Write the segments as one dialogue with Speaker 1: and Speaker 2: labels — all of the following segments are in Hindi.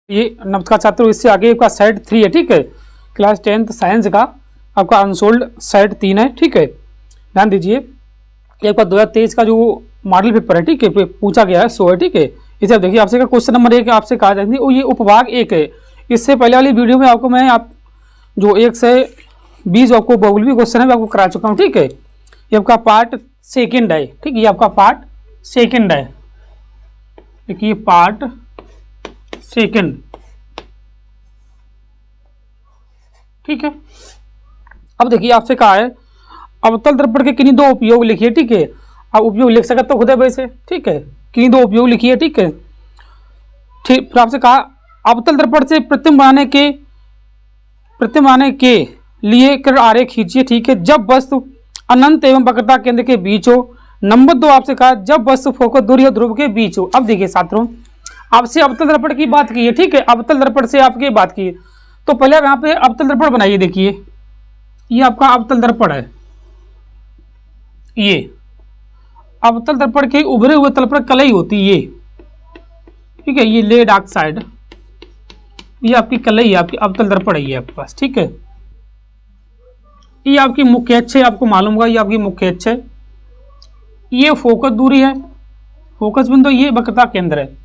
Speaker 1: ये नमस्कार छात्रों, इससे आगे आपका सेट 3 है। ठीक है, क्लास 10th साइंस का आपका अनसोल्ड सेट 3 है। ठीक है, ध्यान दीजिए कि आपका 2023 का जो मॉडल पेपर है, ठीक है, पूछा गया है 100 है। ठीक है, इसे आप देखिए, आपसे का क्वेश्चन नंबर 1 आपसे कहा जाएंगे और ये उपभाग 1 है। इससे पहले वाली वीडियो में आपको मैं जो 1 से 20 आपको बहुलवी क्वेश्चन है आपको करा चुका हूँ। ठीक है, ये आपका पार्ट 2 है। ठीक है, ये आपका पार्ट 2 है। देखिए पार्ट 2। ठीक है, अब देखिए आपसे कहा है अवतल दर्पण के किन्हीं 2 उपयोग लिखिए। ठीक है, आप उपयोग लिख सकते तो खुद है वैसे। ठीक है, किन्हीं 2 उपयोग लिखिए। ठीक है, ठीक, फिर आपसे कहा अवतल दर्पण से प्रतिबिंब बनाने के लिए कर आरेख खींचिए। ठीक है, जब वस्तु अनंत एवं वक्रता केंद्र के बीच हो। नंबर 2 आपसे कहा जब वस्तु फोकस दूरी और ध्रुव के बीच हो। अब देखिए छात्रों, आपसे अवतल दर्पण की बात की है। ठीक है, अवतल दर्पण से आपकी बात की है, तो पहले आप यहाँ पे अवतल दर्पण बनाइए। देखिए ये आपका अवतल दर्पण है। ये अवतल दर्पण के उभरे हुए तल पर कलई होती है। ये ठीक है, ये लेड ऑक्साइड, ये आपकी कलई है, आपकी अवतल दर्पण है ये आपके पास। ठीक है, ये आपकी मुख्य अक्ष है, आपको मालूम होगा ये आपकी मुख्य अक्ष है। ये फोकस दूरी है, फोकस बिंदु, ये वक्रता केंद्र है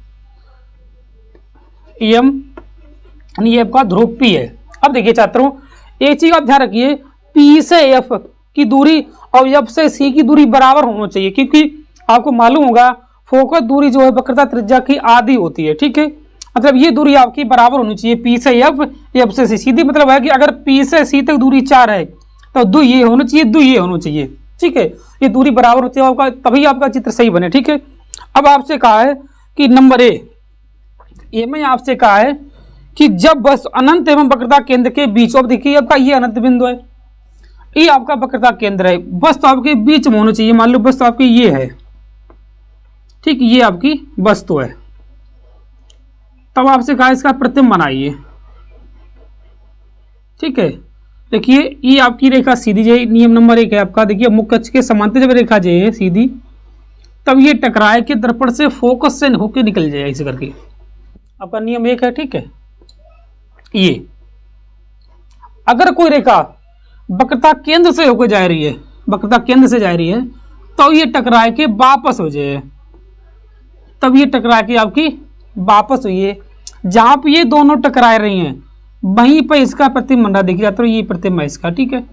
Speaker 1: एम, ये आपका ध्रुव पी है। अब देखिए छात्रों, एक चीज आप ध्यान रखिए, पी से एफ की दूरी और एफ से सी की दूरी बराबर होना चाहिए, क्योंकि आपको मालूम होगा फोकस दूरी जो है वक्रता त्रिज्या की आधी होती है। ठीक है, मतलब ये दूरी आपकी बराबर होनी चाहिए, पी से एफ, एफ से सी। सीधी मतलब है कि अगर पी से सी तक दूरी 4 है तो 2 ये होना चाहिए, 2 ये होना चाहिए। ठीक है, ये दूरी बराबर होती है आपका, तभी आपका चित्र सही बने। ठीक है, अब आपसे कहा है कि नंबर ए में आपसे कहा है कि जब बस अनंत एवं वक्रता केंद्र के बीच, अब देखिए आपका ये अनंत बिंदु है, ये आपका वक्रता केंद्र है, बस तो आपके बीच में होना चाहिए। मान लो बस तो आपकी ये है। ठीक, ये आपकी वस्तु है, तब आपसे कहा इसका प्रतिबिंब बनाइए। ठीक है, देखिए ये आपकी रेखा सीधी जाए, नियम नंबर 1 है आपका। देखिए मुख्य अक्ष के समांतर जब रेखा जाए सीधी, तब ये टकराए के दर्पण से फोकस से होकर निकल जाए, ऐसे करके आपका नियम 1 है। ठीक है, ये अगर कोई रेखा वक्रता केंद्र से होकर जा रही है, वक्रता केंद्र से जा रही है, तो ये टकराए के वापस हो जाए, तब ये टकरा के आपकी वापस हुई है। जहां पे ये दोनों टकरा रही हैं वहीं पर इसका प्रतिबिंब बन रहा, देखिए जाते ये प्रतिबिंब है इसका। ठीक है,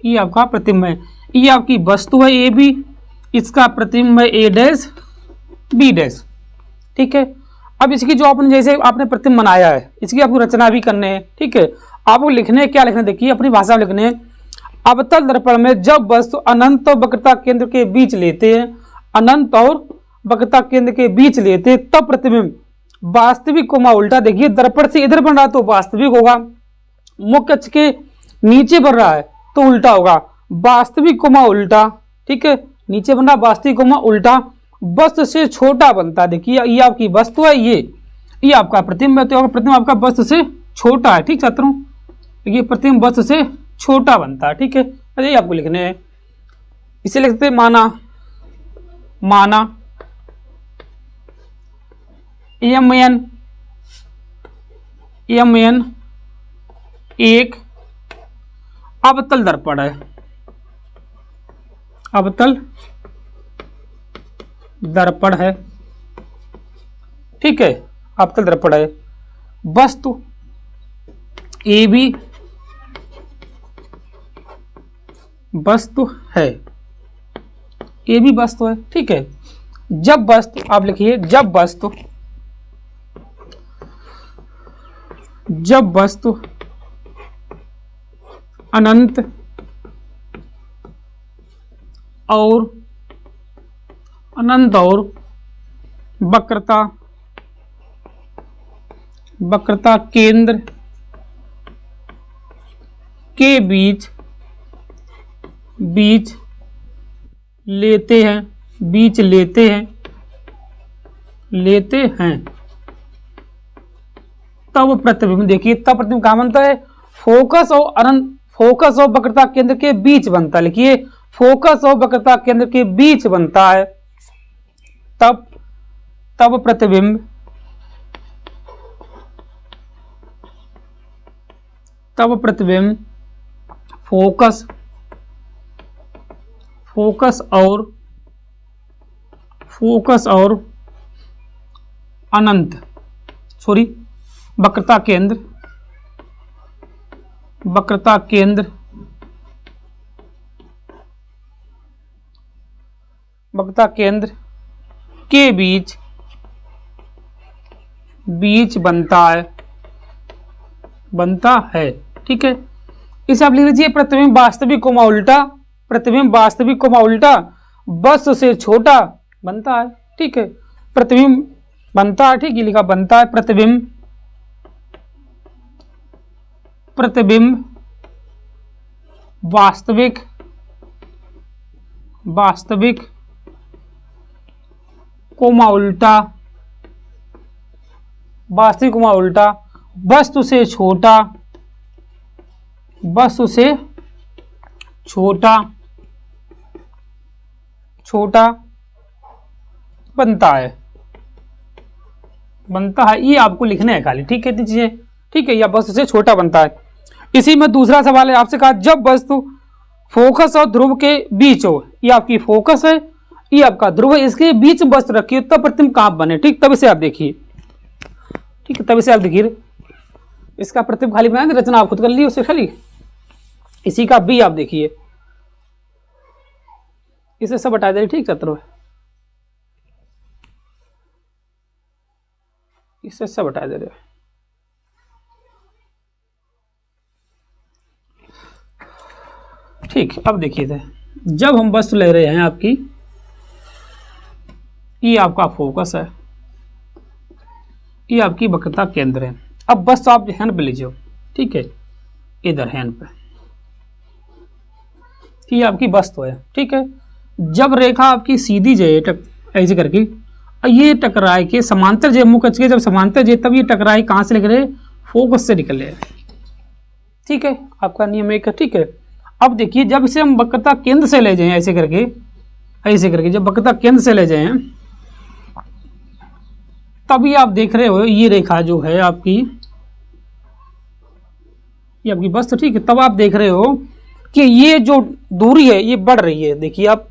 Speaker 1: ये आपका प्रतिबिंब है, ये आपकी वस्तु है ए बी, इसका प्रतिबिंब है ए डैश बी डैश। ठीक है, अब इसकी जो आपने जैसे आपने प्रतिबिंब बनाया है, इसकी आपको रचना भी करने है। ठीक है, आपको लिखने क्या लिखने, देखिए अपनी भाषा में लिखने, अवतल दर्पण में जब वस्तु अनंत और वक्रता केंद्र के बीच लेते हैं, अनंत और वक्रता केंद्र के बीच लेते हैं, तब प्रतिबिंब वास्तविक कोमा उल्टा। देखिए दर्पण से इधर बन रहा तो वास्तविक होगा, मुख्य अक्ष के नीचे बन रहा है तो उल्टा होगा, वास्तविक कोमा उल्टा। ठीक है, नीचे बन रहा वास्तविक कोमा उल्टा, वस्तु से छोटा बनता है। देखिए ये आपकी वस्तु है, ये आपका प्रतिबिंब है, तो प्रतिबिंब आपका वस्तु से छोटा है। ठीक छात्रों, देखिए प्रतिबिंब वस्तु से छोटा बनता है। ठीक है, ये आपको लिखने हैं, इसे लिखते हैं माना, माना एम एन एक अवतल दर्पण है, अवतल दर्पण है। ठीक है, अवतल दर्पण है, वस्तु ए बी वस्तु है, ए बी वस्तु है। ठीक है, जब वस्तु, आप लिखिए जब वस्तु अनंत और वक्रता केंद्र के बीच लेते हैं, तब प्रतिबिंब, देखिए तब प्रतिबिंब कहां बनता है, फोकस और वक्रता केंद्र के बीच बनता है। लिखिए फोकस और वक्रता केंद्र के बीच बनता है, तब प्रतिबिंब तब प्रतिबिंब फोकस और अनंत वक्रता केंद्र के बीच बनता है। ठीक है, इसे आप लिख लीजिए प्रतिबिंब वास्तविक कोमा उल्टा वस्तु से छोटा बनता है। ठीक है, प्रतिबिंब बनता है, ठीक है, लिखा बनता है। प्रतिबिंब वास्तविक कोमा उल्टा वस्तु से छोटा बनता है। ये आपको लिखना है खाली। ठीक है, इतनी चीजें। ठीक है, या वस्तु से छोटा बनता है। इसी में दूसरा सवाल है आपसे कहा, जब वस्तु फोकस और ध्रुव के बीच हो, ये आपकी फोकस है, ये आपका ध्रुव है, इसके बीच में वस्तु रखी हो तब प्रतिबिंब कहाँ बने। ठीक, तब इसे आप देखिए। ठीक है, तब इसे आप देखिए, इसका प्रतिबिंब खाली बनाए, रचना आप खुद कर ली उससे खाली। इसी का बी आप देखिए, इसे सब हटा दे। ठीक, छात्रों, इससे सब हटा दे रहे। ठीक, अब देखिए थे, जब हम वस्तु ले रहे हैं आपकी, ये आपका फोकस है, ये आपकी वक्रता केंद्र है। अब वस्तु आप हैंड पे लीजिए। ठीक है, इधर हैंड पे, ये आपकी वस्तु है। ठीक है, जब रेखा आपकी सीधी जाए ऐसे करके, ये टकराए के समांतर जे मुख के, जब समांतर जे तब ये टकराए कहां से निकले, फोकस से निकले। ठीक है, आपका नियम एक है। ठीक है, अब देखिए, जब इसे हम वक्रता केंद्र से ले जाएं ऐसे करके जब वक्रता केंद्र से ले जाएं, तभी आप देख रहे हो ये रेखा जो है आपकी, ये आपकी वस्तु। ठीक है, तब आप देख रहे हो कि ये जो दूरी है ये बढ़ रही है। देखिए आप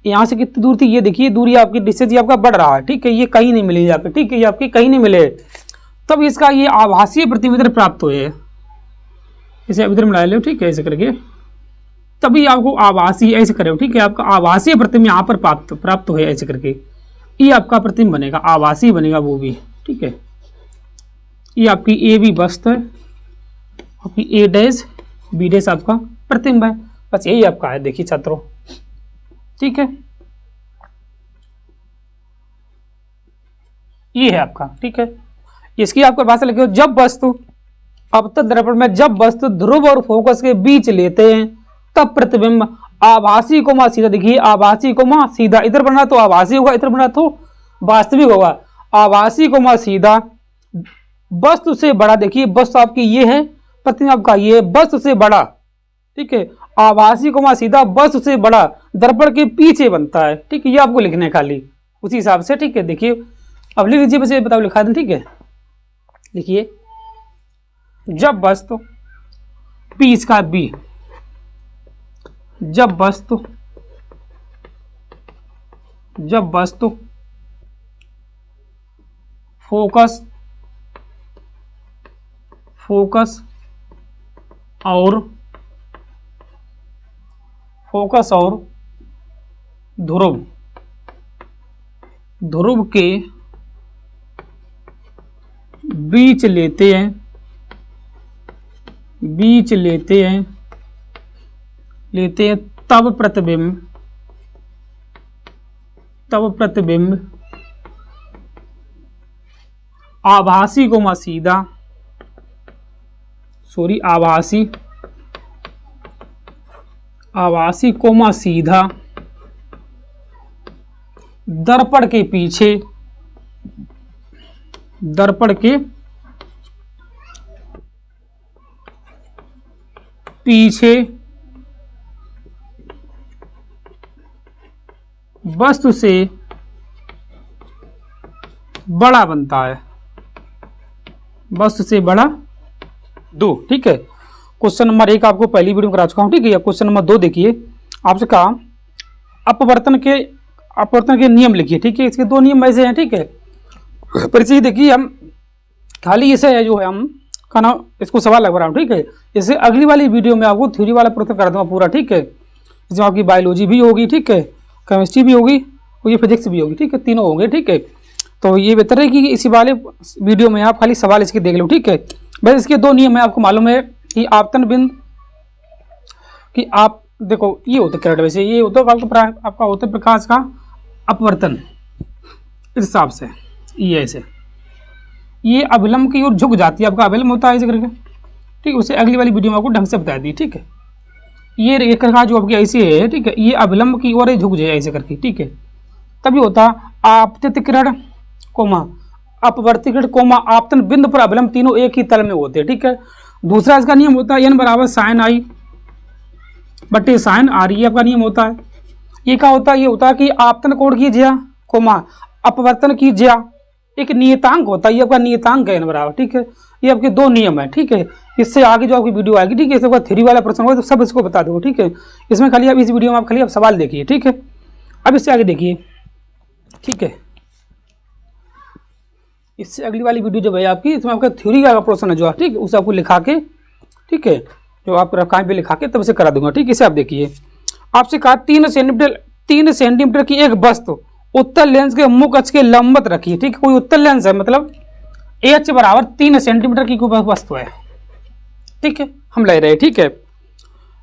Speaker 1: यहाँ से कितनी दूर थी, ये देखिए दूरी आपकी डिस्टेंस आपका बढ़ रहा है। ठीक है, ये कहीं नहीं मिली यहाँ पे। ठीक है, ये आपके कहीं नहीं मिले, तब इसका ये आभासीय प्रतिबिंब प्राप्त हुए। इसे इधर मिला लो। ठीक है, ऐसे करके तभी आपको आभासीय, ऐसे करो। ठीक है, आपका आभासीय प्रतिबिंब यहाँ पर प्राप्त हुए ऐसे करके, ये आपका प्रतिबिंब बनेगा, आभासीय बनेगा वो भी। ठीक है, ये आपकी ए बी वस्तु है, आपकी ए डैश बी डैश आपका प्रतिबिंब है। बस यही आपका है। देखिए छात्रों, ठीक है, ये है आपका। ठीक है, इसकी आपको भाषा लिखी हो, जब वस्तु अपतल दर्पण में जब वस्तु ध्रुव और फोकस के बीच लेते हैं तब प्रतिबिंब आभासी कोमा सीधा। देखिए आभासी कोमा सीधा, इधर बना तो आभासी होगा, इधर बना तो वास्तविक होगा। आभासी कोमा सीधा वस्तु से बड़ा। देखिए वस्तु आपकी ये है, प्रतिबिंब आपका ये वस्तु से बड़ा। ठीक है, आभासी कोमा सीधा वस्तु से बड़ा दर्पण के पीछे बनता है। ठीक है, ये आपको लिखना है खाली उसी हिसाब से। ठीक है, देखिए अब लिख लीजिए, बस ये बताओ लिखा दें। ठीक है, लिखिए, जब वस्तु पी इसका बी, जब वस्तु फोकस और ध्रुव के बीच लेते हैं तब प्रतिबिंब आभासी कोमा सीधा, आभासी कोमा सीधा दर्पण के पीछे वस्तु से बड़ा बनता है, वस्तु से बड़ा दो। ठीक है, क्वेश्चन नंबर 1 आपको पहली वीडियो में करा चुका हूँ, ठीक है। क्वेश्चन नंबर 2 देखिए, आपसे कहा अपवर्तन के नियम लिखिए, ठीक है। इसके 2 नियम ऐसे हैं, ठीक है। पर इसे देखिए, हम खाली इसे जो है हम खाना इसको सवाल लग रहा हूँ, ठीक है। इसे अगली वाली वीडियो में आपको थ्योरी वाला प्रश्न कर दूंगा पूरा, ठीक है। इसमें आपकी बायोलॉजी भी होगी, ठीक है, केमिस्ट्री भी होगी और ये फिजिक्स भी होगी, ठीक है, तीनों होंगे, ठीक है। तो ये बेहतर है कि इसी वाले वीडियो में आप खाली सवाल इसके देख लो, ठीक है। बस इसके 2 नियम है, आपको मालूम है कि आपतन बिंद कि आप देखो ये होता है किरण, वैसे ये होता है आपका होता है प्रकाश का अपवर्तन, इस हिसाब से ये ऐसे ये अभिलंब की ओर झुक जाती है, आपका अभिलंब होता है ऐसे करके, ठीक है। उसे अगली वाली वीडियो में आपको ढंग से बता दी, ठीक है। ये रेखा जो आपकी ऐसी है, ठीक है, ये अभिलंब की ओर झुक जाए ऐसे करके, ठीक है। तभी होता आपतित किरण कोमा अपवर्ती किरण कोमा आपतन बिंदु पर अभिलंब, तीनों एक ही तल में होते हैं, ठीक है। दूसरा इसका नियम होता है n बराबर साइन आई बटे साइन आर, ये आपका नियम होता है। ये क्या होता है, ये होता है कि आपतन कोण की ज्या कोमा अपवर्तन की ज्या एक नियतांक होता है, ये आपका नियतांक है n बराबर, ठीक है। ये आपके 2 नियम है, ठीक है। इससे आगे जो आपकी वीडियो आएगी, ठीक है, इसके बाद थ्योरी वाला प्रश्न होगा तो सब इसको बता दो, ठीक है। इसमें खाली आप इस वीडियो में आप खाली आप सवाल देखिए, ठीक है। अब इससे आगे देखिए, ठीक है। इससे अगली वाली वीडियो जो है आपकी, इसमें आपका थ्योरी का प्रश्न है जो, ठीक है, उसे आपको लिखा के, ठीक है, जो आप कहीं पे लिखा के तब से करा दूंगा, ठीक है। इसे आप देखिए, आपसे कहा 3 सेंटीमीटर की एक वस्तु उत्तल लेंस के मुख्य अक्ष के लंबवत रखिए, ठीक है। कोई उत्तल लेंस है, मतलब एच बराबर 3 सेंटीमीटर की कोई वस्तु है, ठीक है, हम ले रहे हैं, ठीक है।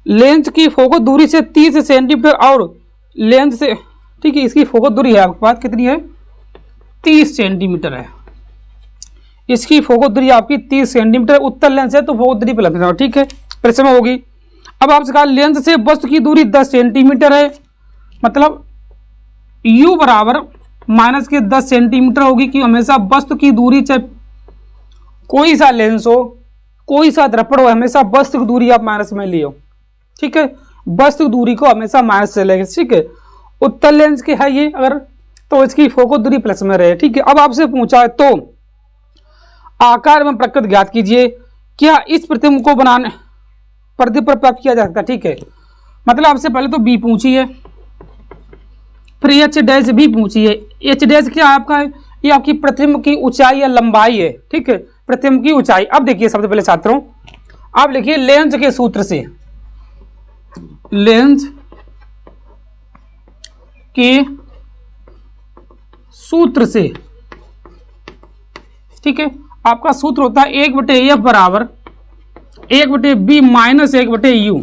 Speaker 1: लेंस की फोकस दूरी से 30 सेंटीमीटर और लेंस से, ठीक है, इसकी फोकस दूरी है आपके पास कितनी है, 30 सेंटीमीटर है। इसकी फोकस दूरी आपकी 30 सेंटीमीटर, उत्तल लेंस है तो फोकस दूरी प्लस, ठीक है, परिसीमा होगी। अब आपसे कहा लेंस से वस्तु की दूरी 10 सेंटीमीटर है, मतलब u बराबर माइनस के 10 सेंटीमीटर होगी, कि हमेशा वस्तु की दूरी चाहे कोई सा लेंस हो, कोई सा दर्पण हो, हमेशा वस्तु की दूरी आप माइनस में लियो, ठीक है। वस्तु दूरी को हमेशा माइनस से लेंगे, ठीक है। उत्तल लेंस के है ये अगर, तो इसकी फोकस दूरी प्लस में रहे, ठीक है। अब आपसे पूछा है तो आकार में प्रकृति ज्ञात कीजिए, क्या इस प्रतिबिंब को बनाने पर्दे पर प्राप्त किया जा सकता है, ठीक है। मतलब आपसे पहले तो बी पूछी है, फिर एच डैश भी पूछी है। एच डैश क्या आपका है, ये आपकी प्रतिबिंब की ऊंचाई या लंबाई है, ठीक है, प्रतिबिंब की ऊंचाई। अब देखिए सबसे पहले छात्रों, आप लिखिए लेंस के सूत्र से, लेंस के सूत्र से, ठीक है। आपका सूत्र होता है 1/f बराबर 1/b माइनस 1/u,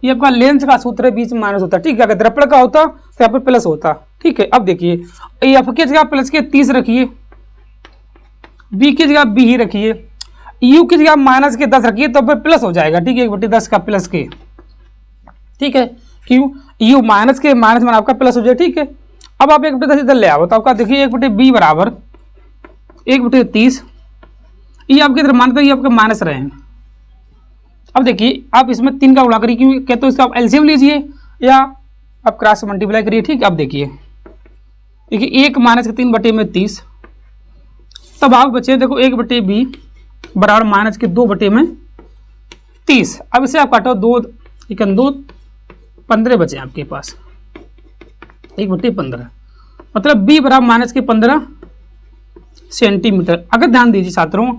Speaker 1: ये आपका लेंस का सूत्र है, बीच में माइनस होता है, ठीक है। अगर दर्पण का होता तो यहाँ पर प्लस होता, ठीक है। अब देखिए एफ की जगह प्लस के 30 रखिए, बी की जगह बी ही रखिए, यू की जगह माइनस के 10 रखिए, तो फिर प्लस हो जाएगा, ठीक है, 1/10 का प्लस के, ठीक है। क्यों, यू माइनस के माइनस में आपका प्लस हो जाए, ठीक है। अब आप 1/10 इधर ले आओ तो आपका देखिए 1/b बराबर 1/30, ये आपकी इधर मानते ये आपके माइनस रहे हैं। अब देखिए आप इसमें 3 का गुणा करिए, क्योंकि क्या तो इसका आप एलसीएम लीजिए या आप क्रॉस मल्टीप्लाई करिए, ठीक। अब देखिए 1 माइनस के 3/30, तब आप बचे देखो 1/b बराबर माइनस के 2/30। अब इसे आप काटो 2 2 15 बचे आपके पास, 1/15, मतलब b बराबर माइनस के 15 सेंटीमीटर। अगर ध्यान दीजिए छात्रों,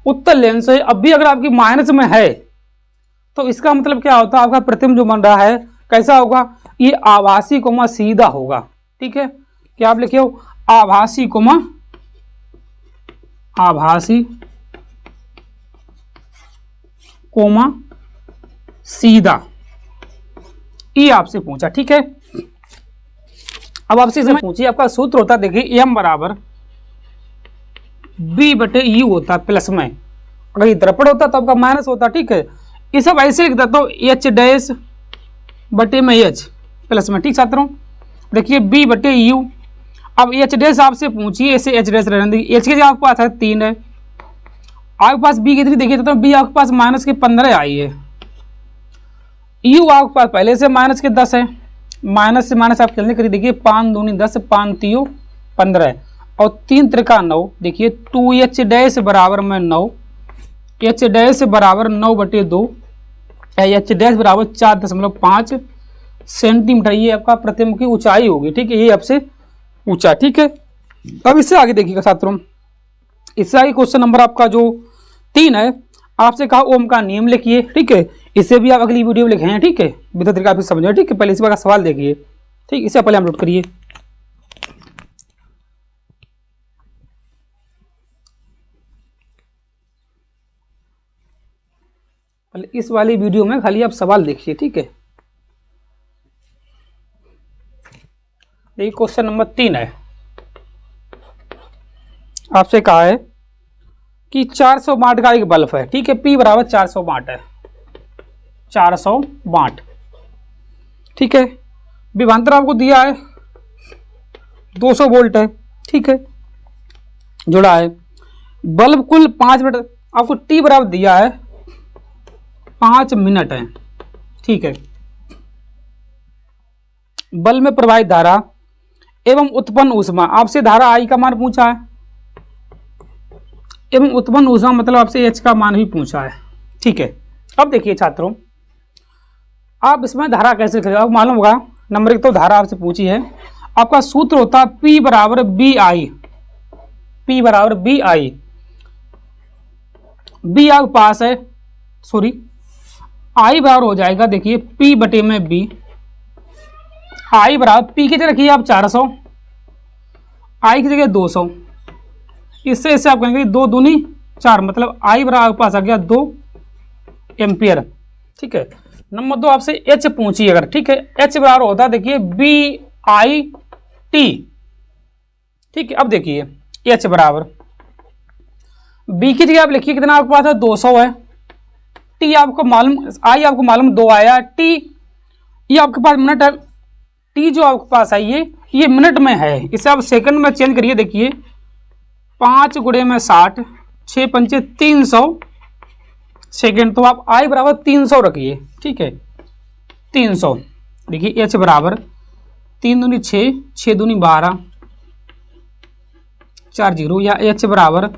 Speaker 1: उत्तल लेंस है, अब भी अगर आपकी माइनस में है तो इसका मतलब क्या होता है, आपका प्रतिबिंब जो बन रहा है कैसा होगा, ये आभासी कोमा सीधा होगा, ठीक है। क्या आप लिखे हो, आभासी कोमा सीधा, ये आपसे पूछा, ठीक है। अब आपसे इसमें पूछिए, आपका सूत्र होता है देखिए m बराबर b/u होता है प्लस में, अगर ये दर्पण होता तो आपका माइनस होता, ठीक है। ये सब ऐसे लिख देता हूँ h डैश बटे में h प्लस में, ठीक छात्रों। देखिए b/u, अब h डैश आपसे पूछिए, ऐसे h डैश रहने दीजिए, h की जगह आपके पास है 3 है, आपके पास b कितनी देखिए तो b आपके पास माइनस के 15 आई है, u आपके पास पहले से माइनस के 10 है, माइनस से माइनस आप चलने करिए, देखिए 5 दूनी 10, 5 3 15 और 3 त्रिका 9, देखिए 2h डैश बराबर में 9, एच डैश बराबर 9/2 एच डैश बराबर 4.5 सेंटीमीटर, ये आपका प्रतिबिंब की ऊंचाई होगी। ठीक है, ये आपसे ऊंचा। ठीक है, अब इससे आगे देखिएगा छात्रों, इससे आगे क्वेश्चन नंबर आपका जो 3 है, आपसे कहा ओम का नियम लिखिए। ठीक है, इसे भी आप अगली वीडियो में लिखे हैं। ठीक है, बेहतर तरीका आप समझो। ठीक है, पहले इस बार का सवाल देखिए। ठीक, इसे पहले हम नोट करिए। पहले इस वाली वीडियो में खाली आप सवाल देखिए। ठीक है, देखिए क्वेश्चन नंबर 3 है, आपसे कहा है कि 400 वाट का एक बल्ब है। ठीक है, P बराबर 400 वाट है, 400 वाट। ठीक है, विभवांतर आपको दिया है 200 वोल्ट है। ठीक है, जुड़ा है। बल्ब कुल 5 मिनट, आपको T बराबर दिया है 5 मिनट है। ठीक है, बल्ब में प्रवाहित धारा एवं उत्पन्न ऊष्मा, आपसे धारा I का मान पूछा है एवं उत्पन्न ऊष्मा मतलब आपसे H का मान भी पूछा है। ठीक है, अब देखिए छात्रों, आप इसमें धारा कैसे करेंगे, आपको मालूम होगा। नंबर 1 तो धारा आपसे पूछी है, आपका सूत्र होता है P बराबर BI, P बराबर BI, B आपके पास है, सॉरी I बराबर हो जाएगा, देखिए P बटे में B, I बराबर P की जगह रखिए आप 400, I की जगह 200, इससे इससे आप कहेंगे 2 दूनी 4, मतलब I बराबर आपके पास आ गया 2 एम्पियर। ठीक है, नंबर 2 आपसे H पूछी अगर। ठीक है, H बराबर होता है देखिए BIT। ठीक है, अब देखिए H बराबर B की जगह आप लिखिए कितना आपके पास है 200 है, T आपको मालूम, I आपको मालूम 2 आया, T ये आपके पास मिनट है, T जो आपके पास है ये मिनट में है, इसे आप सेकंड में चेंज करिए। देखिए 5 गुणे में 60, 6 पंचे 300 सेकेंड, तो आप I बराबर 300 रखिए। ठीक है, 300। देखिए H बराबर 3 दूनी 6, 6 दूनी 12, 4 0, या H बराबर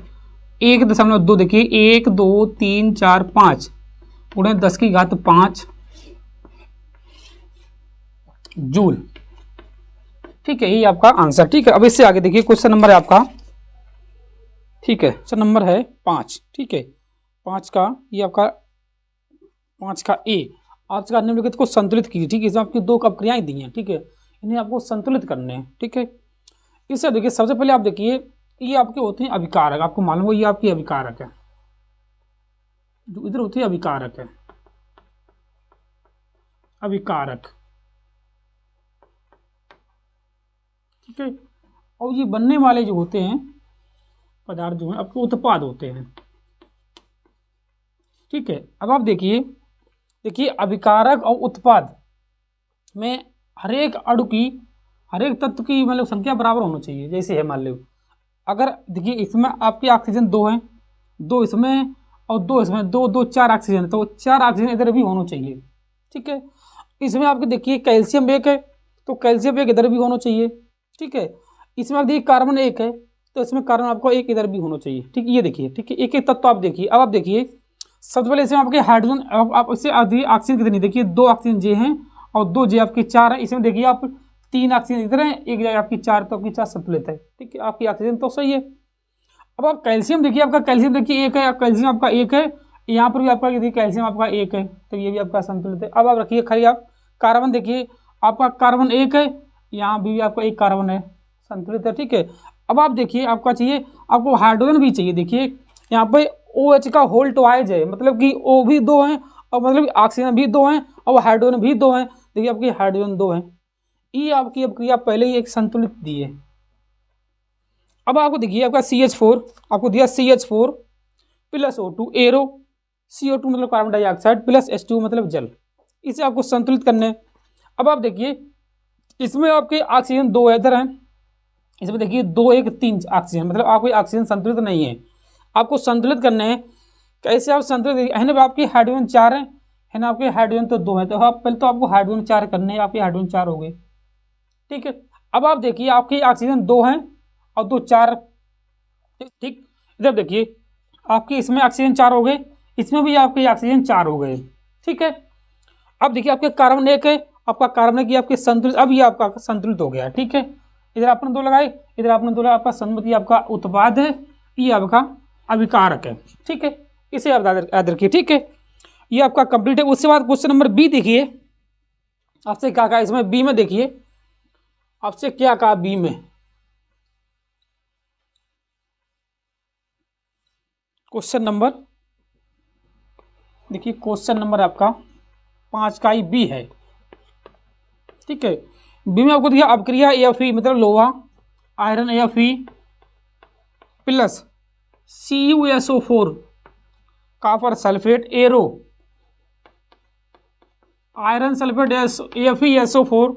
Speaker 1: 1.2, देखिए 1 2 3 4 5 गुणे 10 की घात 5 जूल। ठीक है, ये आपका आंसर। ठीक है, अब इससे आगे देखिए क्वेश्चन नंबर है आपका, ठीक है, क्वेश्चन नंबर है 5। ठीक है, 5 का ये आपका 5 का A, आपका निम्नलिखित को संतुलित कीजिए। ठीक है, इसमें आपकी 2 अपक्रियाएं दी हैं। ठीक है, इन्हें आपको संतुलित करने हैं। ठीक है, इससे देखिए सबसे पहले आप देखिए ये आपके होते हैं अभिकारक, आपको मालूम हो ये आपकी अभिकारक है, जो इधर होती है अभिकारक है, अभिकारक। ठीक है, और ये बनने वाले जो होते हैं पदार्थ जो हैं आपके उत्पाद होते हैं। ठीक है, अब आप देखिए अभिकारक और उत्पाद में हर एक अणु की, हर एक तत्व की मतलब संख्या बराबर होनी चाहिए। जैसे है मान लो, अगर देखिए इसमें आपकी ऑक्सीजन 2 है, 2 इसमें और 2 इसमें, 2 2 4 ऑक्सीजन, तो 4 ऑक्सीजन इधर भी होना चाहिए। ठीक है, इसमें आपके देखिए कैल्शियम 1 है, तो कैल्शियम 1 इधर भी होना चाहिए। ठीक है, इसमें आप देखिए कार्बन 1 है, तो इसमें कार्बन आपको 1 इधर भी होना चाहिए। ठीक है, ये देखिए। ठीक है, एक एक तत्व आप देखिए। अब आप देखिए सबसे पहले इसमें आपके हाइड्रोजन, आप इससे ऑक्सीजन कितनी, देखिए 2 ऑक्सीजन जे हैं और 2 जे आपकी 4 है। इसमें देखिए आप 3 ऑक्सीजन इधर है, एक जगह आपकी 4, तो आपकी 4 संतुलित है। ठीक है, आपकी ऑक्सीजन तो सही है। अब आप कैल्शियम देखिए, आपका कैल्शियम देखिए 1 है, कैल्शियम आपका 1 है, यहाँ पर भी आपका देखिए कैल्शियम आपका 1 है, तो ये भी आपका संतुलित है। अब आप रखिए खाली आप कार्बन देखिए, आपका कार्बन 1 है, यहाँ भी आपका 1 कार्बन है, संतुलित है। ठीक है, अब आप देखिए आपका चाहिए, आपको हाइड्रोजन भी चाहिए। देखिए यहाँ पे OH का होल ट्वाइज है, मतलब कि O भी 2 हैं और मतलब ऑक्सीजन भी 2 हैं और हाइड्रोजन भी 2 हैं। देखिए आपकी हाइड्रोजन 2 है, ये आपकी अपक्रिया पहले ही एक संतुलित दी है। अब आपको देखिए आपका CH4 आपको दिया, CH4 plus O2 arrow, CO2 मतलब कार्बन डाइऑक्साइड प्लस H2 मतलब जल, इसे आपको संतुलित करने हैं। अब आप देखिए इसमें आपके ऑक्सीजन 2 इधर है, इसमें देखिए 2 1 3 ऑक्सीजन, मतलब आपको ऑक्सीजन संतुलित नहीं है, आपको संतुलित करने हैं। कैसे आप संतुलित, है ना आपकी हाइड्रोजन 4 है ना, आपके हाइड्रोजन तो 2 है, तो आप पहले तो आपको हाइड्रोजन 4 करने हैं, आपके हाइड्रोजन 4 हो गए। ठीक है, अब आप देखिए आपके ऑक्सीजन 2 हैं और 2 4। ठीक, इधर देखिए आपके इसमें ऑक्सीजन 4 हो गए, इसमें भी आपके ऑक्सीजन 4 हो गए। ठीक है, अब देखिए आपके कार्बन 1 है, आपका कार्बन की आपके संतुलित, अब ये आपका संतुलित हो गया। ठीक है, इधर आपने 2 लगाए, इधर आपने 2 लगाए, आपका संतुलित, ये आपका उत्पाद है, ये आपका अभिकारक है। ठीक है, इसे आप याद रखिए। ठीक है, ये आपका कंप्लीट है। उसके बाद क्वेश्चन नंबर बी देखिए, आपसे क्या कहा इसमें, बी में देखिए आपसे क्या कहा बी में। क्वेश्चन नंबर देखिए, क्वेश्चन नंबर आपका 5 का ही बी है। ठीक है, बी में आपको दिया अपक्रिया AFE मतलब लोहा iron AFE plus CuSO4 copper sulphate arrow iron sulphate AFeSO4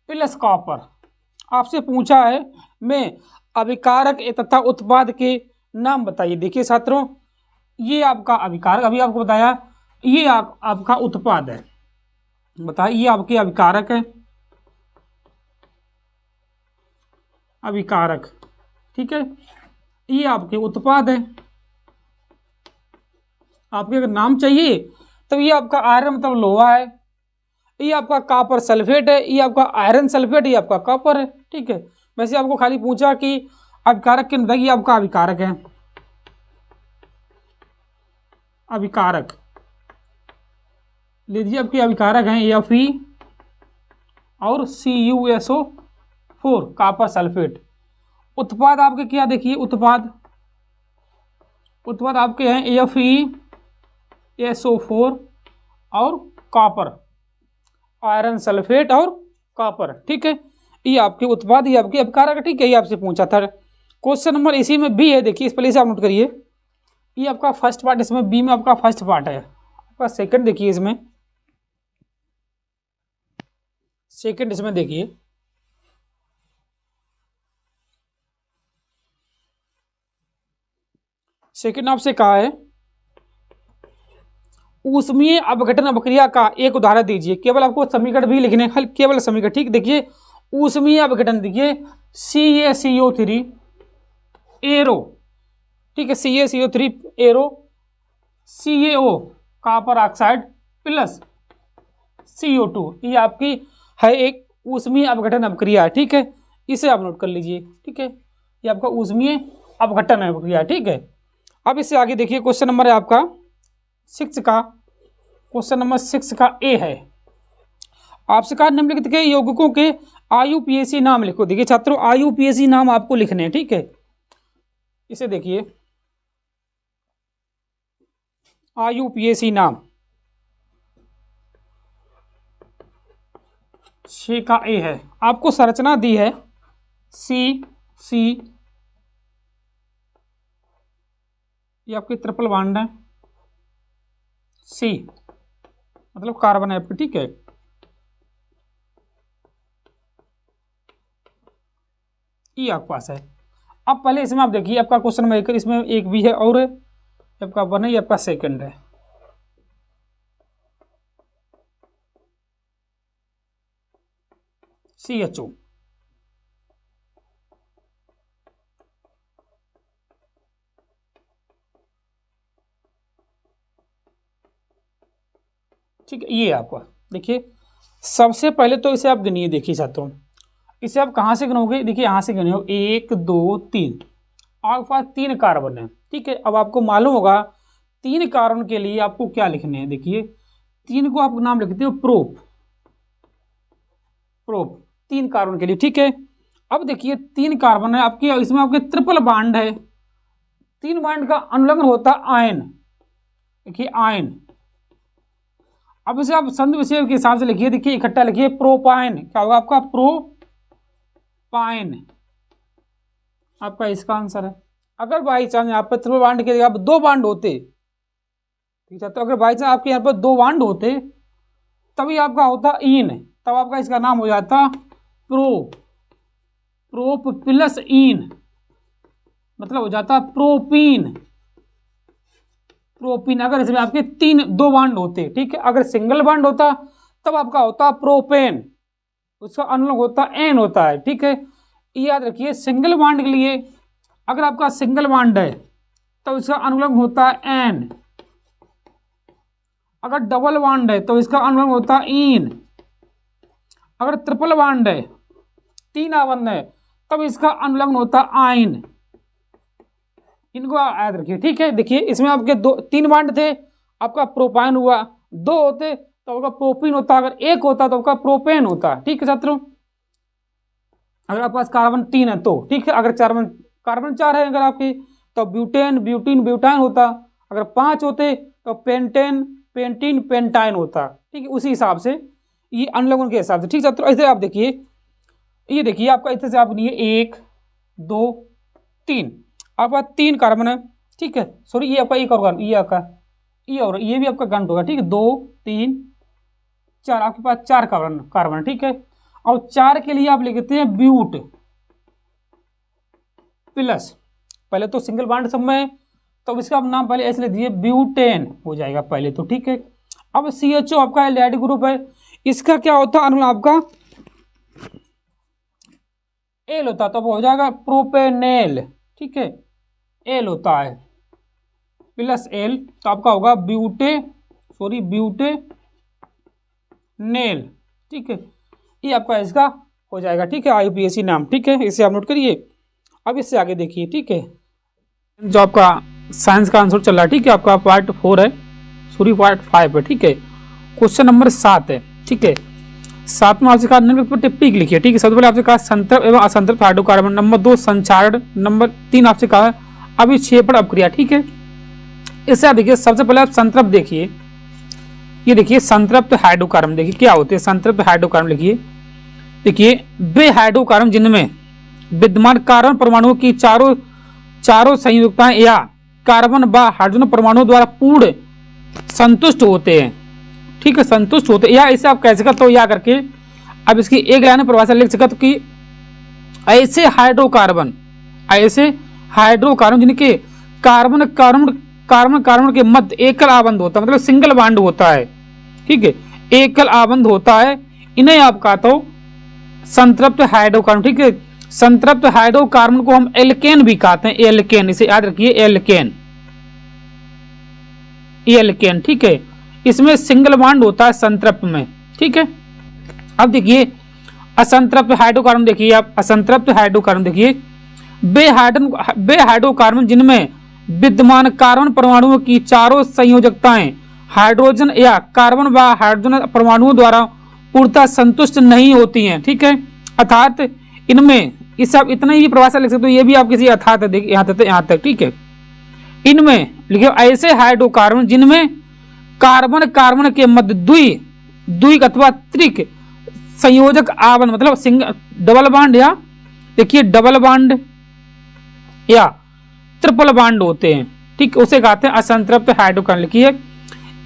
Speaker 1: plus copper. आपसे पूछा है मैं अभिकारक तथा उत्पाद के नाम बताइए। देखिए छात्रों, ये आपका अभिकारक अभी आपको बताया, ये आपका उत्पाद है। बताइए, ये आपके अभिकारक है, अभिकारक। ठीक है, ये आपके उत्पाद है। आपके अगर नाम चाहिए तो ये आपका आयरन मतलब लोहा है, ये आपका कॉपर सल्फेट है, ये आपका आयरन सल्फेट, ये आपका कॉपर है। ठीक है, वैसे आपको खाली पूछा कि अभिकारक के बताइए, ये आपका अभिकारक है, अभिकारक लीजिए। आपके अभिकारक हैं AFE और CuSO4 कॉपर सल्फेट। उत्पाद आपके क्या देखिए, उत्पाद आपके हैं AFeSO4 और कॉपर आयरन सल्फेट और कॉपर। ठीक है, ये आपके उत्पाद, ये आपके अभिकारक। ठीक है, ये आपसे पूछा था। क्वेश्चन नंबर इसी में बी है, देखिए इस पहले से आप नोट करिए, ये आपका फर्स्ट पार्ट, इसमें बी में आपका फर्स्ट पार्ट है। आपका सेकंड देखिए, इसमें सेकंड इसमें देखिए, सेकंड आपसे कहा है ऊष्मीय अपघटन अपक्रिया का एक उदाहरण दीजिए। केवल आपको समीकरण भी लिखने हैं, केवल समीकरण। ठीक, देखिए ऊष्मीय अपघटन देखिए CaCO3 एरो। ठीक है, CaCO3 arrow CaO copper oxide plus CO2, ये आपकी है एक ऊष्मीय अपघटन अपक्रिया। ठीक है, इसे आप नोट कर लीजिए। ठीक है, ये आपका ऊष्मीय अपघटन अपक्रिया। ठीक है, अब इससे आगे देखिए, क्वेश्चन नंबर है आपका 6 का, क्वेश्चन नंबर 6 का ए है। आपसे कहा निम्नलिखित के यौगिकों के IUPAC नाम लिखो। देखिए छात्रों, IUPAC नाम आपको लिखने हैं। ठीक है, इसे देखिए IUPAC नाम 6 का ए है। आपको संरचना दी है C ये आपकी ट्रिपल बॉन्ड है, C मतलब कार्बन है। ठीक है, ये आपके पास है। अब पहले इसमें आप देखिए, आपका क्वेश्चन नंबर 1, इसमें एक भी है और आपका 1 है, ये आपका सेकंड है। CHO ठीक है, ये आपका देखिए, सबसे पहले तो इसे आप गिनिए। देखिए छात्रों, इसे आप कहाँ से गिनोगे, देखिए यहाँ से गिनो, 1 2 3, आपके पास 3 कार्बन है। ठीक है, अब आपको मालूम होगा 3 कार्बन के लिए आपको क्या लिखने हैं। देखिए 3 को आप नाम लिखते हो प्रोप, 3 कार्बन के लिए। ठीक है, अब देखिए 3 कार्बन है आपके, इसमें आपके ट्रिपल बॉन्ड है, 3 बॉन्ड का अनुलग्न होता है आयन। देखिए आयन, अब इसे आप संध विषय के हिसाब से लिखिए। देखिए इकट्ठा लिखिए, प्रोपाइन। क्या होगा आपका, प्रोपाइन आपका इसका आंसर है। अगर बाई चांस यहाँ पर ट्रिपल बॉन्ड के जगह 2 बॉन्ड होते, ठीक है, तो अगर बाई चांस आपके यहाँ पर 2 बॉन्ड होते तभी आपका होता इन, तब आपका इसका नाम हो जाता प्रोप प्लस इन, मतलब हो जाता प्रोपीन। अगर इसमें आपके 2 बॉन्ड होते, ठीक है, अगर सिंगल बॉन्ड होता तब आपका होता प्रोपेन, उसका अनुलग्न होता एन होता है। ठीक है, याद रखिए सिंगल बॉन्ड के लिए अगर आपका सिंगल बॉन्ड है तो इसका अनुलग्न होता है एन। अगर डबल बॉन्ड है तो इसका अनुलग्न होता है इन। अगर ट्रिपल बॉन्ड है, 3 आबंध है, तब इसका अनुलग्न होता है आइन। इनको याद रखिए, ठीक है। देखिए इसमें आपके 3 बॉन्ड थे, आपका प्रोपाइन हुआ, 2 होते तो आपका प्रोपीन होता, अगर 1 होता तो आपका प्रोपेन होता, ठीक है छात्रों। अगर आपके पास कार्बन 3 है तो, ठीक है। अगर कार्बन 4 है अगर आपके, तो ब्यूटेन, ब्यूटीन, ब्यूटाइन होता। अगर 5 होते तो पेंटेन, पेंटीन, पेंटाइन होता, ठीक है। उसी हिसाब से ये अनुलग्न के हिसाब से, ठीक है। तो ऐसे आप देखिए, ये देखिए आपका ऐसे से आप लिए 1 2 3, आपका 3 कार्बन है, ठीक है। सॉरी ये आपका एक और कार्बन, ये आपका ये और ये भी आपका गंड होगा, ठीक है। 2 3 4, आपके पास 4 कार्बन, ठीक है। और 4 के लिए आप लिखते हैं ब्यूट प्लस, पहले तो सिंगल बॉन्ड सब में, तो इसका नाम पहले ऐसे लिख दीजिए, ब्यूटेन हो जाएगा पहले तो, ठीक है। अब CHO आपका एल्डिहाइड ग्रुप है, इसका क्या होता है अनुलग्न आपका एल होता, तो वो हो जाएगा प्रोपेनेल, ठीक है। एल होता है प्लस एल, तो आपका होगा ब्यूटे नेल, ठीक है। ये आपका इसका हो जाएगा, ठीक है, IUPAC नाम, ठीक है। इसे आप नोट करिए। अब इससे आगे देखिए, ठीक है, जो आपका साइंस का आंसर चल रहा है, ठीक है। आपका पार्ट 4 है, सॉरी पार्ट 5 है, ठीक है। क्वेश्चन नंबर 7 है, ठीक है। 7 में आपसे कहा निम्नलिखित पर टिप्पणी लिखिए, ठीक है। सबसे पहले आपसे कहा संतृप्त एवं असंतृप्त हाइड्रोकार्बन, नंबर 2 संचारण, नंबर 3 आपसे कहा अभिक्षेपण अपक्रिया, ठीक है। इससे आप देखिए, सबसे पहले आप संतृप्त देखिए, ये देखिए संतृप्त हाइड्रोकार्बन, देखिए क्या होते हैं संतृप्त हाइड्रोकार्बन। लिखिए, देखिए वे हाइड्रोकार्बन जिनमें विद्यमान कार्बन परमाणुओं की चारों संयुक्ताएं या कार्बन व हाइड्रोजन परमाणुओं द्वारा पूर्ण संतुष्ट होते हैं, ठीक है, संतुष्ट होते हैं। या इसे आप कह सकते तो या करके अब इसकी एक लाइन में परिभाषा लिख सकते कि ऐसे हाइड्रोकार्बन जिनके कार्बन के मध्य एकल आबंध होता है, मतलब सिंगल बॉन्ड होता है, ठीक है, एकल आबंध होता है, इन्हें आप कहते हो संतृप्त हाइड्रोकार्बन, ठीक है। संतृप्त हाइड्रोकार्बन को हम एल्केन भी कहते हैं, एल्केन, इसे याद रखिए, एल्केन, ठीक है। इसमें सिंगल बॉन्ड होता है संतृप्त में, ठीक है। अब देखिए असंतृप्त हाइड्रोकार्बन, देखिए आप असंतृप्त हाइड्रोकार्बन देखिए, वे हाइड्रोकार्बन जिनमें विद्यमान कार्बन परमाणुओं की चारों संयोजकताएं हाइड्रोजन या कार्बन व हाइड्रोजन परमाणुओं द्वारा पूर्णतः संतुष्ट नहीं होती हैं, ठीक है। अर्थात इनमें इस सब इतना ही परिभाषा लिख सकते हो, ये भी आप किसी अर्थात देखिए यहाँ तक, ठीक है। इनमें लिखिए ऐसे हाइड्रोकार्बन जिनमें कार्बन के मध्य द्वि अथवा त्रिक संयोजक आबंध, मतलब सिंगल डबल बॉन्ड, या देखिए डबल बॉन्ड या ट्रिपल बॉन्ड होते हैं, ठीक, उसे कहते हैं असंतृप्त हाइड्रोकार्बन। लिखिए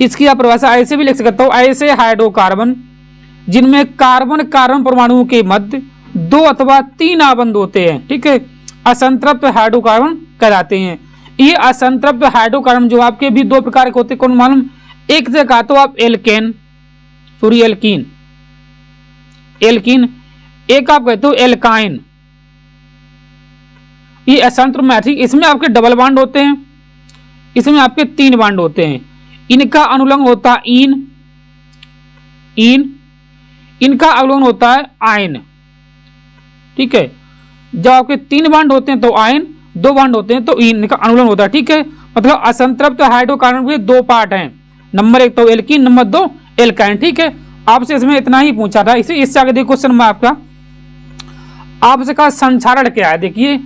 Speaker 1: इसकी आप परिभाषा ऐसे भी लिख सकते हो, ऐसे हाइड्रोकार्बन जिनमें कार्बन परमाणुओं के मध्य 2 अथवा 3 आबंध होते हैं, ठीक है, असंतृप्त हाइड्रोकार्बन कहलाते हैं। ये असंतृप्त हाइड्रोकार्बन जो आपके भी 2 प्रकार के होते हैं, कौन मालूम? एक से कहा तो आप एल्केन, सॉरी एल्कीन, एक आप कहते हो एल्काइन, ये असंतृप्त में, ठीक। इसमें आपके डबल बॉन्ड होते हैं, इसमें आपके 3 बॉन्ड होते हैं। इनका अनुलग्न होता है इन, इनका अनुलग्न होता है आयन, ठीक है। जब आपके 3 बॉन्ड होते हैं तो आयन, 2 बॉन्ड होते हैं तो इनका अनुलग्न होता है, ठीक है। मतलब असंतृप्त हाइड्रोकार्बन के 2 पार्ट हैं, नंबर 1 तो एल्कीन, नंबर 2 एल्काइन, ठीक है। आपसे इसमें इतना ही पूछा था। इससे आगे देखो क्वेश्चन में आपसे कहा संक्षारण क्या है। देखिए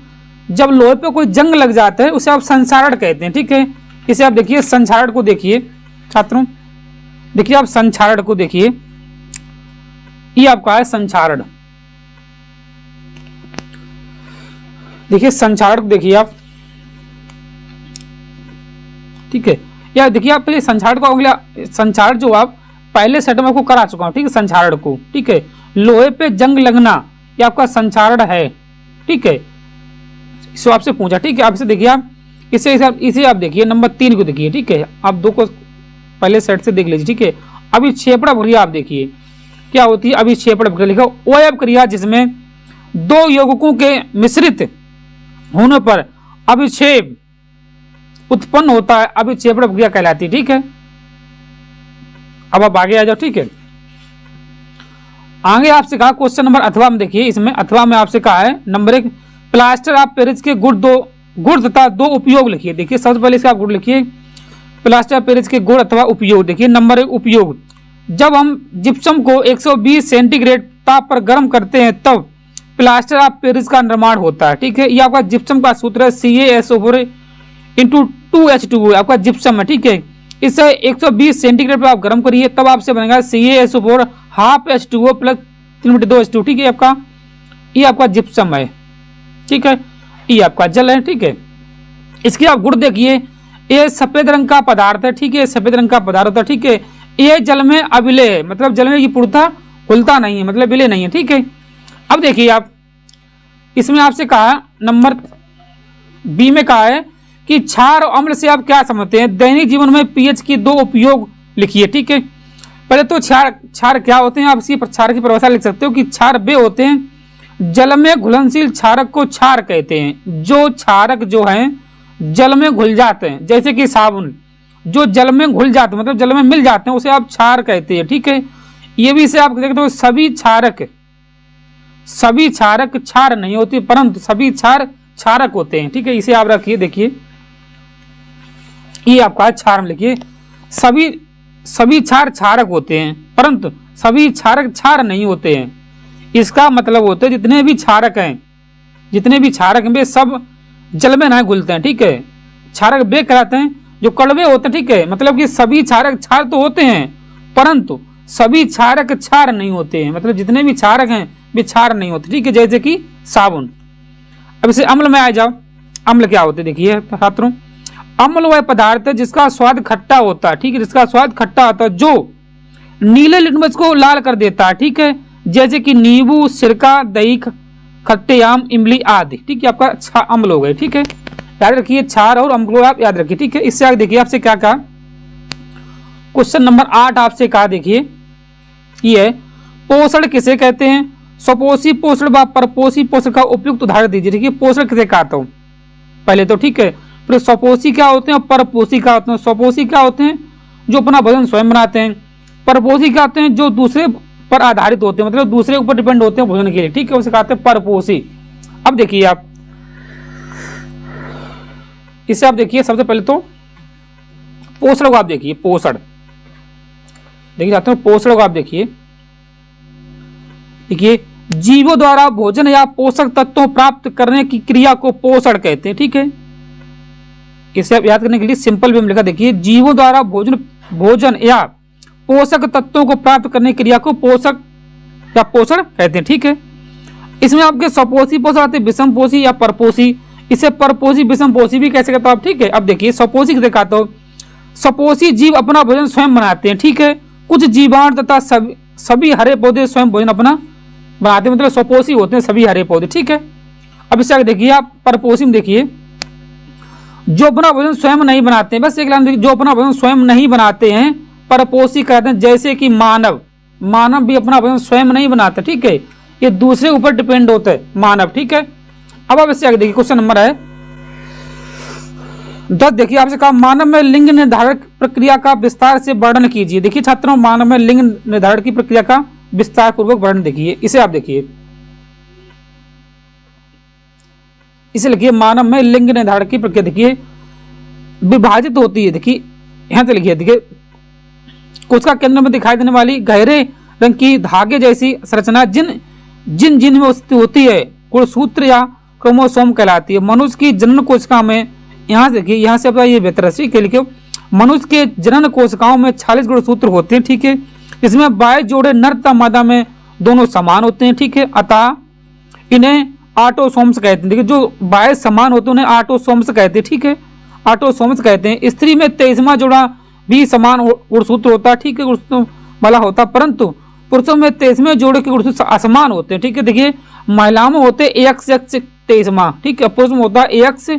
Speaker 1: जब लोहे पे कोई जंग लग जाता है उसे आप संक्षारण कहते हैं, ठीक है। इसे आप देखिए संक्षारण को देखिए छात्रों, देखिए आप संक्षारण को देखिए, ये आपका है संक्षारण, देखिए संक्षारण को देखिए आप, ठीक है। या देखिए आप पहले संक्षारण को, अगला संक्षारण जो आप पहले सेट में आपको करा चुका हूं, ठीक है, संक्षारण को, ठीक है। लोहे पे जंग लगना ये आपका संक्षारण है, ठीक है। इसको आपसे पूछा, ठीक है। आप इसे देखिए, आप इसे आप देखिए नंबर 3 को देखिए, ठीक है। आप 2 को पहले सेट से देख लीजिए, ठीक है। अभिक्षेपण प्रक्रिया आप देखिए क्या होती है। अभिक्षेपण प्रक्रिया लिखो, वो प्रक्रिया जिसमें 2 यौगिकों के मिश्रित होने पर अभिक्षेप उत्पन्न होता है, अब ये चेपड़ प्रक्रिया कहलाती है। ठीक है, अब आप आगे आ जाओ। ठीक है, आगे आपसे कहा क्वेश्चन नंबर अथवा में, देखिए इसमें अथवा में आपसे कहा है नंबर 1, प्लास्टर ऑफ पेरिस के गुण तथा दो उपयोग लिखिए। देखिए सबसे पहले इसका गुण लिखिए, प्लास्टर ऑफ पेरिस के गुण अथवा उपयोग। देखिए नंबर 1 उपयोग, जब हम जिप्सम को 120 सेंटीग्रेड ताप पर गर्म करते हैं तब प्लास्टर ऑफ पेरिस का निर्माण होता है। ठीक है, ये आपका जिप्सम का सूत्र है CaSO4 इंटू 2H2O आपका जिप्सम है। ठीक है, इसे 120 सेंटीग्रेड पर आप गर्म करिए तब आपसे बनेगा CaSO4 half H2O plus 3/2H2। ठीक है, आपका ये आपका जिप्सम है। ठीक है, ये आपका जल है। ठीक है, इसके आप गुण देखिए, ये सफेद रंग का पदार्थ है। ठीक है, सफेद रंग का पदार्थ है। ठीक है, ये जल में अविलय है, मतलब जल में ये पूर्णतः घुलता नहीं है, मतलब विलय नहीं है। ठीक है, अब देखिए आप इसमें आपसे कहा नंबर बी में कहा है कि क्षार और अम्ल से आप क्या समझते हैं। दैनिक जीवन में पीएच की दो उपयोग लिखिए। ठीक है, पहले तो क्षार क्या होते हैं, आप इसकी क्षार की परिभाषा लिख सकते हो कि क्षार वे होते हैं जल में घुलनशील क्षारक को क्षार कहते हैं। जो क्षारक जो हैं जल में घुल जाते हैं, जैसे कि साबुन जो जल में घुल जाते हैं, मतलब जल में मिल जाते हैं, उसे आप क्षार कहते हैं। ठीक है, ये भी इसे आप देखते हो, सभी क्षारक क्षार नहीं होते परंतु सभी क्षार क्षारक होते हैं। ठीक है, इसे आप रखिए। देखिए ये आपका क्षार में लिखिए, सभी क्षार क्षारक होते हैं परंतु सभी क्षारक क्षार नहीं होते हैं। इसका मतलब होता है जितने भी क्षारक हैं वे सब जल में नहीं घुलते हैं। ठीक है, क्षारक वे कहलाते हैं जो कड़वे होते हैं। ठीक है, मतलब कि सभी क्षारक क्षार तो होते हैं परंतु सभी क्षारक क्षार नहीं होते हैं, मतलब जितने भी क्षारक हैं वे क्षार नहीं होते। ठीक है, जैसे कि साबुन। अब इसे अम्ल में आ जाओ। अम्ल क्या होते हैं, देखिए छात्रों, अम्ल वह पदार्थ है जिसका स्वाद खट्टा होता है। ठीक है, जिसका स्वाद खट्टा होता है जो नीले लिटमस को लाल कर देता है। ठीक है, जैसे कि नींबू, सिरका, दही, खट्टे आम, इमली आदि। ठीक है, आपका अम्ल हो गए। ठीक है, याद रखिए क्षार और अम्ल को आप याद रखिए। ठीक है, इससे आगे देखिए आपसे क्या कहा, क्वेश्चन नंबर 8 आपसे कहा, देखिए ये है पोषण किसे कहते हैं। स्वपोषी पोषण व परपोषी पोषण का उपयुक्त उदाहरण दीजिए। देखिए पोषण किसे कहता हूँ पहले तो। ठीक है, फिर स्वपोषी क्या होते हैं और परपोषी क्या होते हैं। स्वपोषी क्या होते हैं जो अपना भोजन स्वयं बनाते हैं। परपोषी क्या होते हैं जो दूसरे पर आधारित होते हैं, मतलब दूसरे ऊपर डिपेंड होते हैं भोजन के लिए। ठीक है, उसे कहते हैं परपोषी। अब देखिए आप इसे आप देखिए, सबसे पहले तो पोषण को आप देखिए। पोषण देखिए चाहते हो, पोषण को आप देखिए जीवों द्वारा भोजन या पोषक तत्वों प्राप्त करने की क्रिया को पोषण कहते हैं। ठीक है, इसे आप याद करने के लिए सिंपल वे में लिखा, देखिए जीवों द्वारा भोजन या पोषक तत्वों को प्राप्त करने की क्रिया को पोषक या पोषण कहते हैं। ठीक है, इसमें आपके स्वपोषी पोषण आते हैं, विषमपोषी या परपोषी। इसे परपोषी विषमपोषी भी कैसे कहते हो आप। ठीक है, अब देखिए स्वपोषी किसे कहते हो। स्वपोषी जीव अपना भोजन स्वयं बनाते हैं। ठीक है, कुछ जीवाणु तथा सभी हरे पौधे स्वयं भोजन अपना बनाते हैं, मतलब स्वपोषी होते हैं सभी हरे पौधे। ठीक है, अब इससे आगे देखिए आप परपोषी में देखिए जो अपना भोजन स्वयं नहीं बनाते हैं, बस एक लाइन देखिए, जो अपना भोजन स्वयं नहीं बनाते हैं परपोषी कहते हैं। जैसे कि मानव भी अपना भोजन स्वयं नहीं बनाते। ठीक है, ये दूसरे ऊपर डिपेंड होते हैं मानव। ठीक है, अब आप इससे आगे देखिए क्वेश्चन नंबर है 10। देखिए आपसे कहा मानव में लिंग निर्धारण प्रक्रिया का विस्तार से वर्णन कीजिए। देखिए छात्रों, मानव में लिंग निर्धारण की प्रक्रिया का विस्तार पूर्वक वर्णन देखिए। इसे आप देखिए, इसे लिखिए मानव में लिंग निर्धारण की प्रक्रिया देखिए विभाजित होती है। देखिए यहां से लिखिए, देखिए कोशिका केंद्र में दिखाई देने वाली गहरे रंग की धागे जैसी संरचना जिन में होती है गुणसूत्र या क्रोमोसोम कहलाती है। मनुष्य की जनन कोशिका में, यहाँ से देखिए, यहाँ से ये बेहतर है लिखिए, मनुष्य के जनन कोशिकाओं में 46 गुणसूत्र होते हैं। ठीक है, इसमें 22 जोड़े नर तथा मादा में दोनों समान होते हैं। ठीक है, अतः इन्हें ऑटोसोम्स कहते हैं। देखिए जो 22 समान होते हैं उन्हें ऑटोसोम्स कहते हैं। ठीक है, ऑटोसोम्स कहते हैं। स्त्री में 23वां जोड़ा भी समान गुणसूत्र होता है। ठीक है, गुणसूत्र वाला होता है, परंतु पुरुषों में 23वें जोड़े के गुणसूत्र असमान होते हैं। ठीक है, देखिए महिलाओं में होते हैं एक्स 23वां। ठीक है, पुरुष में होता है एक्स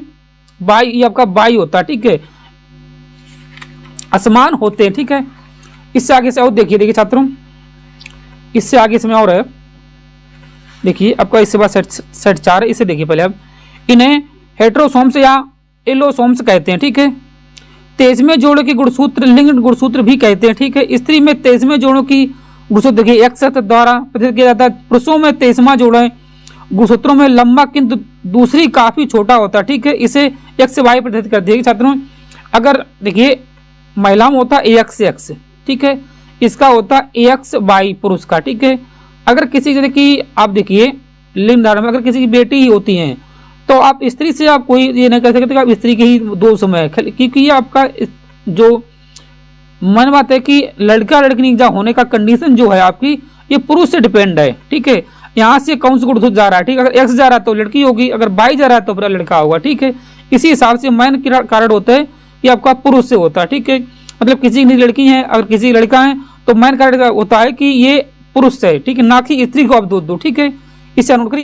Speaker 1: 22, ये आपका 22 होता है। ठीक है, असमान होते हैं। ठीक है, इससे आगे से और देखिए छात्रों, इससे आगे इसमें और है, देखिए आपका इससे बाद सेट 4 है। इसे देखिए पहले अब, इन्हें हेट्रोसोम्स या एलोसोम्स कहते हैं, ठीक है। 23वें जोड़ों की गुणसूत्र लिंग गुणसूत्र भी कहते हैं, ठीक है। स्त्री में 23वें जोड़ों की गुणसूत्र देखिए एक्स द्वारा प्रदर्शित किया जाता है। पुरुषों में 23वां जोड़ा है गुणसूत्रों में लंबा किंतु दूसरी काफी छोटा होता है, ठीक है। इसे एक्स वाई प्रदर्शित कर दिया छात्रों। अगर देखिए महिला में होता है एक्स एक्स, ठीक है, इसका होता है एक्स वाई पुरुष का, ठीक है। अगर किसी जैसे कि आप देखिए लिंग धारण में अगर किसी की बेटी ही होती है तो आप स्त्री से आप कोई ये नहीं कह सकते कि आप स्त्री के ही दोष में, क्योंकि ये आपका जो मन बात है कि लड़का लड़की का होने का कंडीशन जो है आपकी ये पुरुष से डिपेंड है, ठीक है। यहाँ से कौन सा गुणसूत्र जा रहा है, ठीक है। अगर एक्स जा रहा है तो लड़की होगी, अगर वाई जा रहा है तो पूरा लड़का होगा, ठीक है। इसी हिसाब से मैन कारण होता है कि आपका पुरुष से होता है, ठीक है। मतलब किसी की लड़की है अगर किसी लड़का है तो मैन कारण होता है कि ये पुरुष से है, ठीक है, ना कि स्त्री को आप दो, ठीक है। इससे नोट करिए।